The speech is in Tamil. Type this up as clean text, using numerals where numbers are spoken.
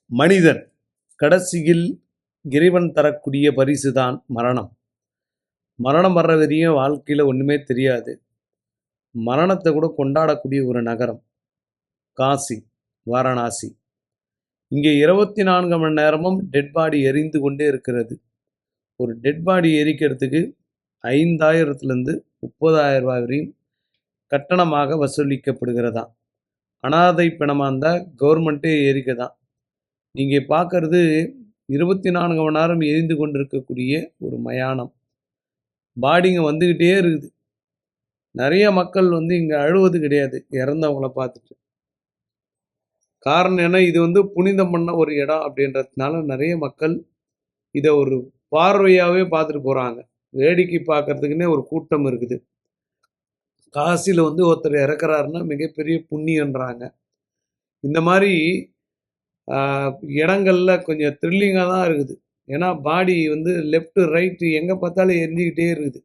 மனிதன் கடைசியில் இறைவன் தரக்கூடிய பரிசுதான் மரணம். மரணம் வர்ற வரையும் வாழ்க்கையில் ஒன்றுமே தெரியாது. மரணத்தை கூட கொண்டாடக்கூடிய ஒரு நகரம் காசி, வாரணாசி. இங்கே 24 மணி நேரமும் டெட் பாடி எரிந்து கொண்டே இருக்கிறது. ஒரு டெட் பாடி எரிக்கிறதுக்கு 5000லேருந்து 30,000 வரையும் கட்டணமாக வசூலிக்கப்படுகிறதா. அனாதை பிணமாக இருந்தால் கவர்மெண்ட்டே எரிக்கதான். நீங்கள் பார்க்குறது 24 மணி நேரம் எரிந்து கொண்டிருக்கக்கூடிய ஒரு மயானம். பாடிங்க வந்துக்கிட்டே இருக்குது. நிறைய மக்கள் இங்கே அழுவது கிடையாது இறந்தவங்கள பார்த்துட்டு. காரணம் என்ன, இது புனிதம் பண்ண ஒரு இடம் அப்படின்றதுனால நிறைய மக்கள் இதை ஒரு பார்வையாகவே பார்த்துட்டு போகிறாங்க. வேடிக்கை பார்க்கறதுக்குன்னே ஒரு கூட்டம் இருக்குது. காசியில் ஒருத்தர் இறக்குறாருன்னா மிகப்பெரிய புண்ணியன்றாங்க. இந்த மாதிரி இடங்களில் கொஞ்சம் த்ரில்லிங்காக தான் இருக்குது. ஏன்னா பாடி லெஃப்ட்டு ரைட்டு எங்கே பார்த்தாலும் எரிஞ்சிக்கிட்டே இருக்குது.